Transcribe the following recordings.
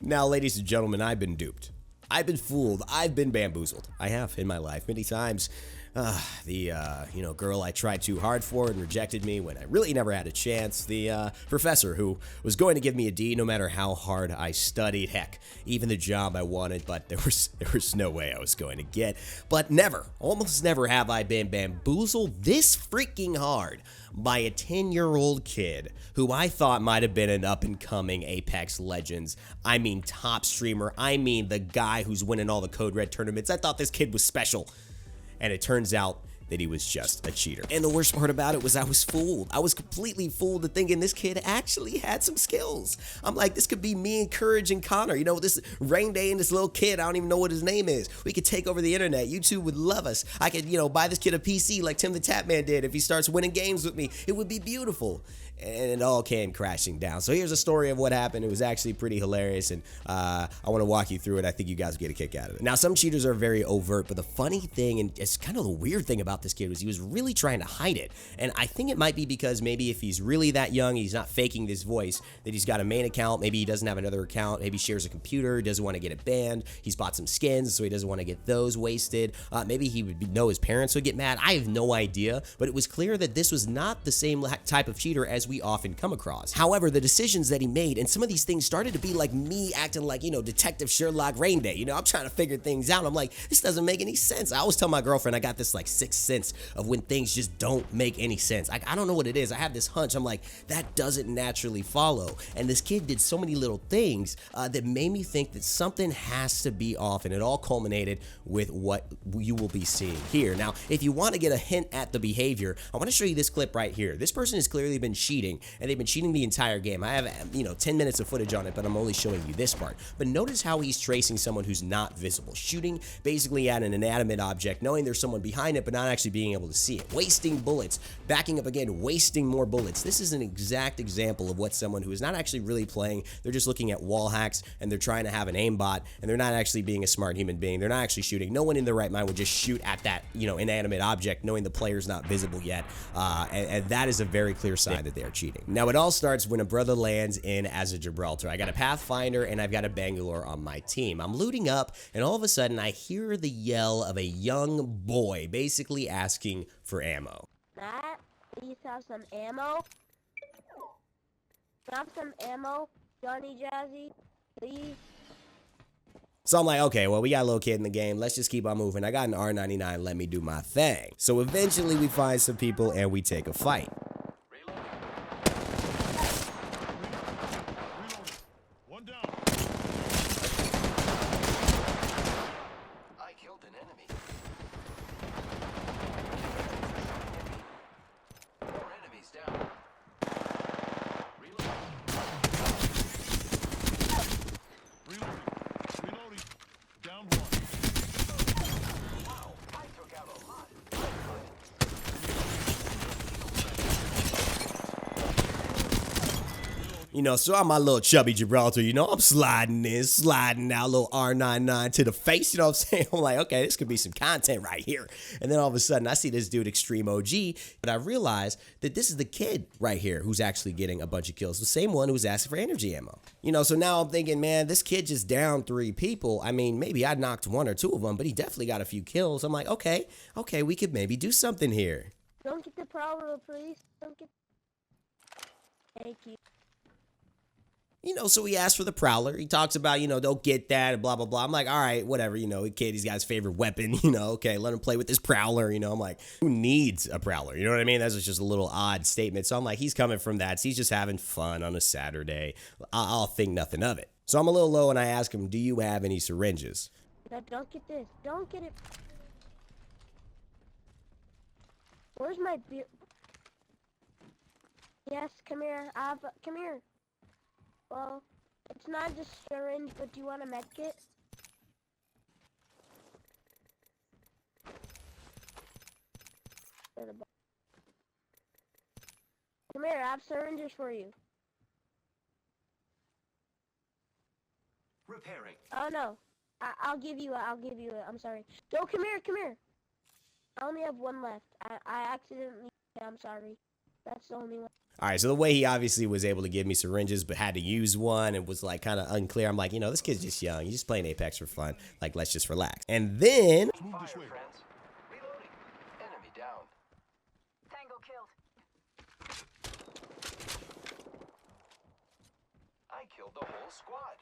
Now, ladies and gentlemen, I've been duped. I've been fooled. I've been bamboozled. I have in my life many times. The girl I tried too hard for and rejected me when I really never had a chance. The professor who was going to give me a D no matter how hard I studied. Heck, even the job I wanted, but there was no way I was going to get. But never, almost never have I been bamboozled this freaking hard by a 10-year-old kid who I thought might have been an up-and-coming Apex Legends, I mean top streamer, I mean the guy who's winning all the Code Red tournaments. I thought this kid was special, and it turns out that he was just a cheater. And the worst part about it was I was fooled. I was completely fooled to thinking this kid actually had some skills. I'm like, this could be me and Courage and Connor. You know, this Rain Day and this little kid, I don't even know what his name is. We could take over the internet. YouTube would love us. I could, buy this kid a PC like Tim the Tapman did. If he starts winning games with me, it would be beautiful. And it all came crashing down. So here's a story of what happened. It was actually pretty hilarious, and I want to walk you through it. I think you guys will get a kick out of it. Now, some cheaters are very overt, but the funny thing, and it's kind of the weird thing about this kid, was he was really trying to hide it. And I think it might be because maybe if he's really that young, he's not faking this voice, that he's got a main account, maybe he doesn't have another account, maybe he shares a computer, doesn't want to get it banned, he's bought some skins, so he doesn't want to get those wasted. Maybe he would know his parents would get mad. I have no idea, but it was clear that this was not the same type of cheater as we often come across. However, the decisions that he made, and some of these things started to be like me acting like, Detective Sherlock Rain Day. I'm trying to figure things out. I'm like, this doesn't make any sense. I always tell my girlfriend I got this like sixth sense of when things just don't make any sense. I don't know what it is. I have this hunch. I'm like, that doesn't naturally follow. And this kid did so many little things that made me think that something has to be off, and it all culminated with what you will be seeing here. Now, if you want to get a hint at the behavior, I want to show you this clip right here. This person has clearly been cheating, and they've been cheating the entire game. I have, 10 minutes of footage on it, but I'm only showing you this part. But notice how he's tracing someone who's not visible, shooting basically at an inanimate object, knowing there's someone behind it, but not actually being able to see it, wasting bullets, backing up again, wasting more bullets. This is an exact example of what someone who is not actually really playing, they're just looking at wall hacks, and they're trying to have an aimbot, and they're not actually being a smart human being. They're not actually shooting. No one in their right mind would just shoot at that, inanimate object, knowing the player's not visible yet, and that is a very clear sign that they are cheating. Now, it all starts when a brother lands in as a Gibraltar. I got a Pathfinder and I've got a Bangalore on my team. I'm looting up, and all of a sudden I hear the yell of a young boy basically asking for ammo. Matt, please have some ammo. Have some ammo, Johnny Jazzy, please. So I'm like, okay, well, we got a little kid in the game. Let's just keep on moving. I got an R99. Let me do my thing. So eventually we find some people and we take a fight. So I'm my little chubby Gibraltar, I'm sliding in, sliding out, little R99 to the face, what I'm saying? I'm like, okay, this could be some content right here. And then all of a sudden, I see this dude, Extreme OG, but I realize that this is the kid right here who's actually getting a bunch of kills, the same one who was asking for energy ammo. So now I'm thinking, man, this kid just downed 3 people. I mean, maybe I knocked 1 or 2 of them, but he definitely got a few kills. I'm like, okay, we could maybe do something here. Don't get the prowler, please. Don't get... Thank you. So he asked for the Prowler. He talks about, don't get that, and blah, blah, blah. I'm like, all right, whatever, kid, he's got his favorite weapon, okay, let him play with this Prowler, I'm like, who needs a Prowler? You know what I mean? That's just a little odd statement. So I'm like, he's coming from that. So he's just having fun on a Saturday. I'll think nothing of it. So I'm a little low, and I ask him, do you have any syringes? No, don't get this. Don't get it. Where's my beer? Yes, come here. Come here. Well, it's not just syringe, but do you want a med kit? Come here, I have syringes for you. Repairing. Oh no, I'll give you it. I'm sorry. No, come here. I only have 1 left. I accidentally. I'm sorry. That's the only one. All right, so the way he obviously was able to give me syringes but had to use one and was like kind of unclear. I'm like, you know, this kid's just young. He's just playing Apex for fun. Like, let's just relax. And then... Move this way. Reloading. Enemy down. Tango killed. I killed the whole squad.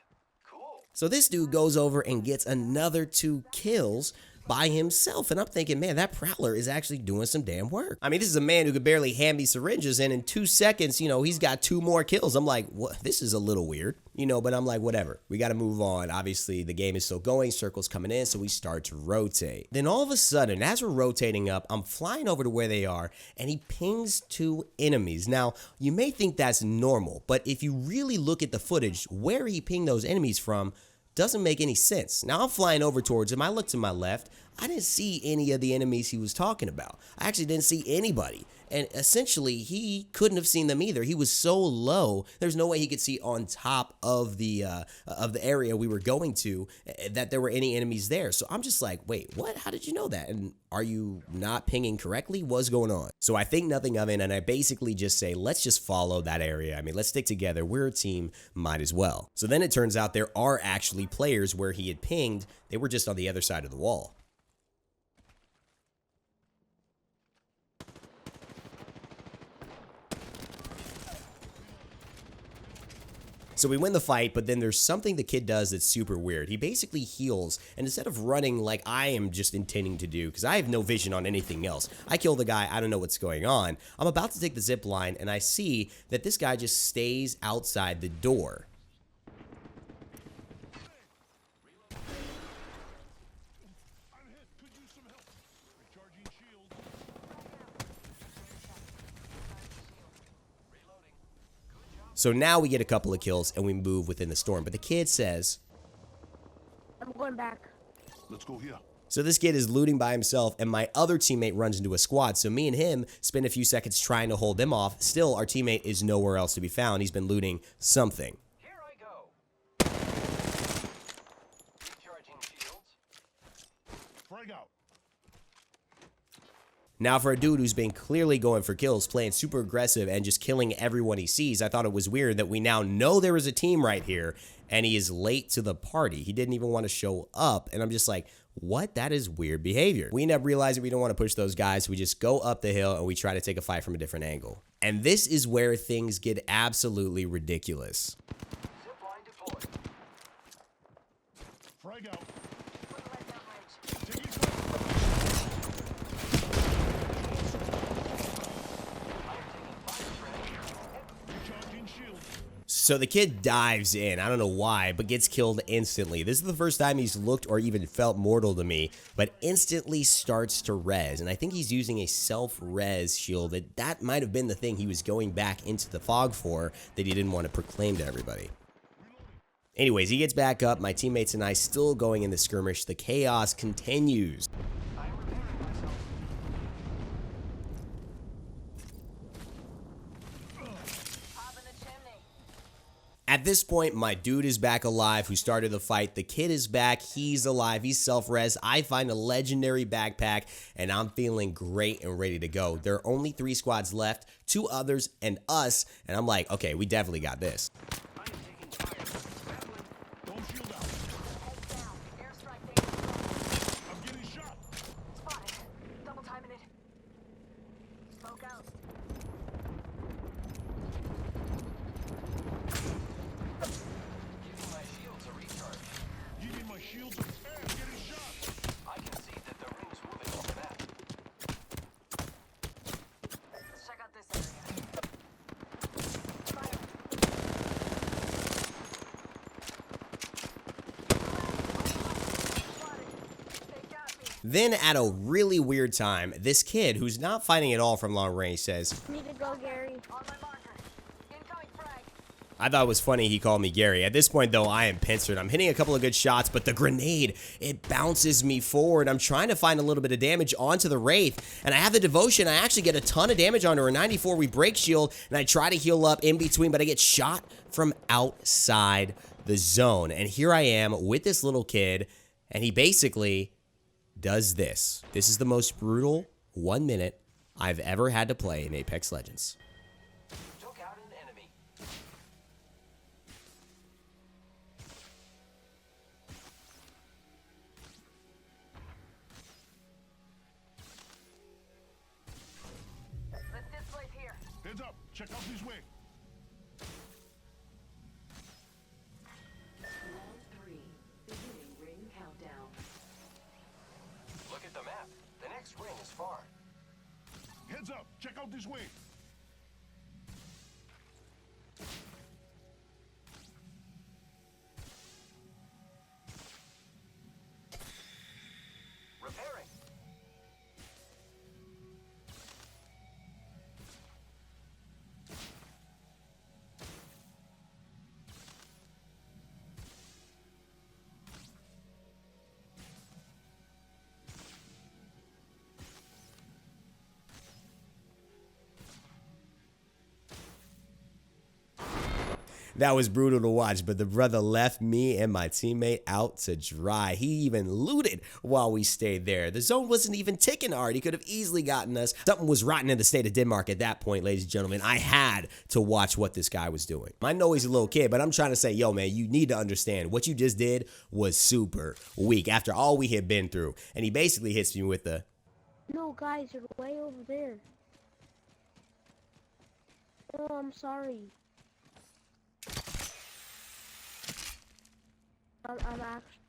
Cool. So this dude goes over and gets another 2 kills by himself. And I'm thinking, man, that Prowler is actually doing some damn work. I mean, this is a man who could barely hand me syringes, and in 2 seconds, you know, he's got 2 more kills. I'm like, what? This is a little weird, you know, but I'm like, whatever. We got to move on. Obviously, the game is still going, circles coming in, so we start to rotate. Then all of a sudden, as we're rotating up, I'm flying over to where they are, and he pings 2 enemies. Now, you may think that's normal, but if you really look at the footage, where he pinged those enemies from doesn't make any sense. Now I'm flying over towards him. I look to my left. I didn't see any of the enemies he was talking about. I actually didn't see anybody. And essentially, he couldn't have seen them either. He was so low, there's no way he could see on top of the area we were going to that there were any enemies there. So I'm just like, wait, what? How did you know that? And are you not pinging correctly? What's going on? So I think nothing of it, and I basically just say, let's just follow that area. I mean, let's stick together. We're a team, might as well. So then it turns out there are actually players where he had pinged. They were just on the other side of the wall. So we win the fight, but then there's something the kid does that's super weird. He basically heals, and instead of running like I am just intending to do, because I have no vision on anything else, I kill the guy, I don't know what's going on. I'm about to take the zip line, and I see that this guy just stays outside the door. So now we get a couple of kills and we move within the storm. But the kid says, I'm going back. Let's go here. So this kid is looting by himself, and my other teammate runs into a squad. So me and him spend a few seconds trying to hold them off. Still, our teammate is nowhere else to be found. He's been looting something. Here I go. Recharging shields. Frag out. Now, for a dude who's been clearly going for kills, playing super aggressive and just killing everyone he sees, I thought it was weird that we now know there is a team right here, and he is late to the party. He didn't even want to show up, and I'm just like, what? That is weird behavior. We end up realizing we don't want to push those guys. We just go up the hill, and we try to take a fight from a different angle. And this is where things get absolutely ridiculous. Zipline deployed. Frag out. Recharging shield. So the kid dives in, I don't know why, but gets killed instantly. This is the first time he's looked or even felt mortal to me, but instantly starts to res. And I think he's using a self-res shield. That might have been the thing he was going back into the fog for that he didn't want to proclaim to everybody. Anyways, he gets back up. My teammates and I still going in the skirmish. The chaos continues. I'm repairing myself. Pop in the chimney. At this point, my dude is back alive who started the fight. The kid is back. He's alive. He's self-res. I find a legendary backpack, and I'm feeling great and ready to go. There are only 3 squads left, 2 others and us, and I'm like, okay, we definitely got this. I am taking fire. Battling. Don't shield out. Heads down. Airstrike danger. I'm getting shot. Spotted. Double timing it. Smoke out. Giving my shields a recharge. Giving my shields a I'm getting shot. I can see that the ring's moving on the map. Let's check out this area. Fire. Spotted. They got me. Then at a really weird time, this kid, who's not fighting at all from long range, says, Need to go, Gary. On my marker. Incoming frag. I thought it was funny he called me Gary. At this point, though, I am pincered. I'm hitting a couple of good shots, but the grenade, it bounces me forward. I'm trying to find a little bit of damage onto the Wraith, and I have the Devotion. I actually get a ton of damage onto her. 94, we break shield, and I try to heal up in between, but I get shot from outside the zone. And here I am with this little kid, and he basically does this. This is the most brutal 1 minute I've ever had to play in Apex Legends. Total Check out this way. Round 3. Beginning ring countdown. Look at the map. The next ring is far. Heads up. Check out this way. Repairing. That was brutal to watch, but the brother left me and my teammate out to dry. He even looted while we stayed there. The zone wasn't even ticking hard. He could have easily gotten us. Something was rotten in the state of Denmark at that point, ladies and gentlemen. I had to watch what this guy was doing. I know he's a little kid, but I'm trying to say, yo, man, you need to understand what you just did was super weak after all we had been through. And he basically hits me with the, No, guys, you're way over there. Oh, I'm sorry. I'm actually.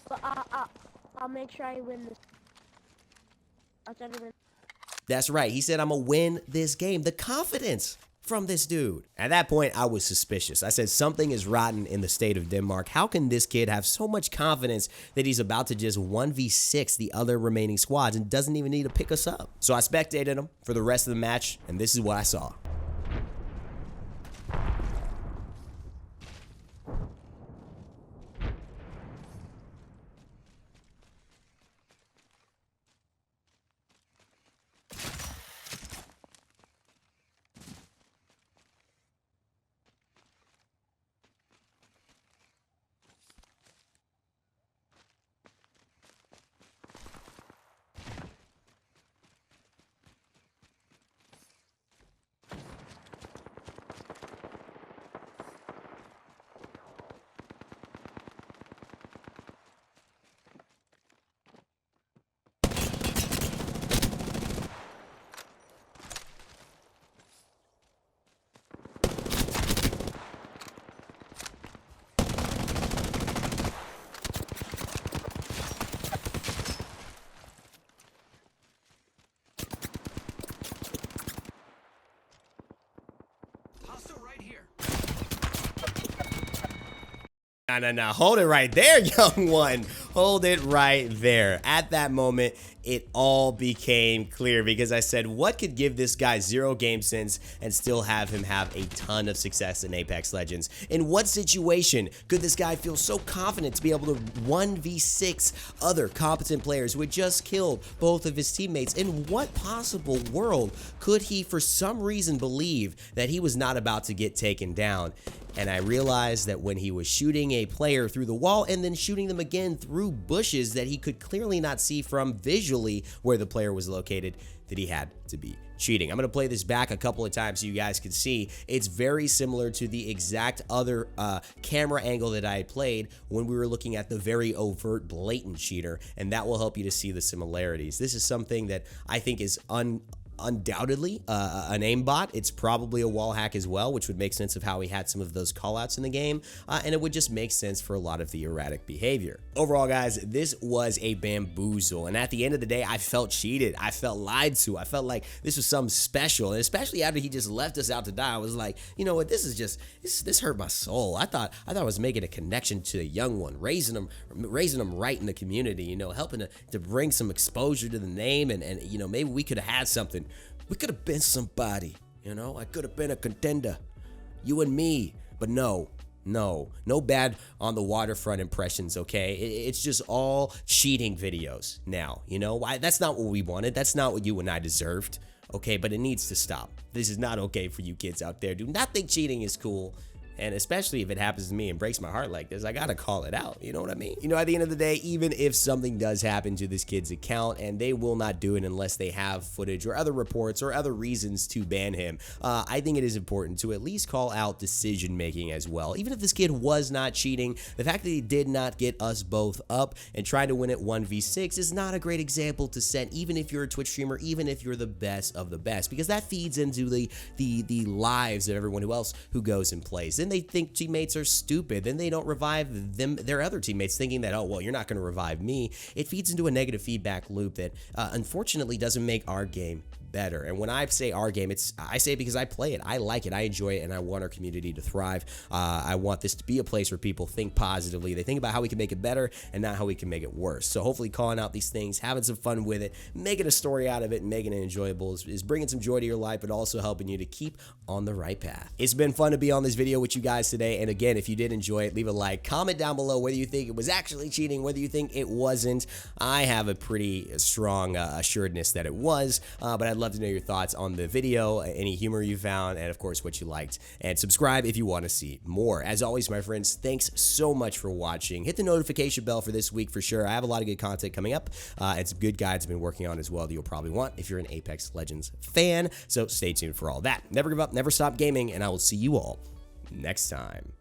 But I'll make sure I win this. I'll try to win. that's right. He said, I'm going to win this game. The confidence from this dude. At that point, I was suspicious. I said, something is rotten in the state of Denmark. How can this kid have so much confidence that he's about to just 1v6 the other remaining squads and doesn't even need to pick us up? So I spectated him for the rest of the match, and this is what I saw. Hostile right here. No. Hold it right there, young one. Hold it right there. At that moment, it all became clear because I said, what could give this guy 0 game sense and still have him have a ton of success in Apex Legends? In what situation could this guy feel so confident to be able to 1v6 other competent players who had just killed both of his teammates? In what possible world could he, for some reason, believe that he was not about to get taken down? And I realized that when he was shooting a player through the wall and then shooting them again through bushes that he could clearly not see from visually where the player was located, that he had to be cheating. I'm going to play this back a couple of times so you guys can see. It's very similar to the exact other camera angle that I played when we were looking at the very overt blatant cheater, and that will help you to see the similarities. This is something that I think is undoubtedly an aimbot. It's probably a wall hack as well, which would make sense of how he had some of those callouts in the game, and it would just make sense for a lot of the erratic behavior. Overall, guys, this was a bamboozle, and at the end of the day, I felt cheated. I felt lied to. I felt like this was something special, and especially after he just left us out to die, I was like, you know what, this hurt my soul. I thought I was making a connection to a young one, raising him right in the community, you know, helping to bring some exposure to the name, and you know, maybe we could have had something. We could have been somebody, you know. I could have been a contender, you and me. But no bad on the waterfront impressions, okay? It's just all cheating videos now, you know. That's not what we wanted. That's not what you and I deserved, okay? But it needs to stop. This is not okay for you kids out there. Do not think cheating is cool. And especially if it happens to me and breaks my heart like this, I gotta call it out. You know what I mean? You know, at the end of the day, even if something does happen to this kid's account, and they will not do it unless they have footage or other reports or other reasons to ban him, I think it is important to at least call out decision making as well. Even if this kid was not cheating, the fact that he did not get us both up and try to win it 1v6 is not a great example to set, even if you're a Twitch streamer, even if you're the best of the best, because that feeds into the lives of everyone else who goes and plays. Then they think teammates are stupid. Then they don't revive their other teammates, thinking that, oh, well, you're not going to revive me. It feeds into a negative feedback loop that unfortunately doesn't make our game better. And when I say our game, I say it because I play it, I like it, I enjoy it, and I want our community to thrive. I want this to be a place where people think positively. They think about how we can make it better and not how we can make it worse. So hopefully calling out these things, having some fun with it, making a story out of it, and making it enjoyable is bringing some joy to your life, but also helping you to keep on the right path. It's been fun to be on this video with you guys today. And again, if you did enjoy it, leave a like, comment down below whether you think it was actually cheating, whether you think it wasn't. I have a pretty strong assuredness that it was, but I'd love to know your thoughts on the video, any humor you found, and of course what you liked. And subscribe if you want to see more. As always, my friends, thanks so much for watching. Hit the notification bell for this week for sure. I have a lot of good content coming up and some good guides I've been working on as well that you'll probably want if you're an Apex Legends fan. So stay tuned for all that. Never give up, never stop gaming, and I will see you all next time.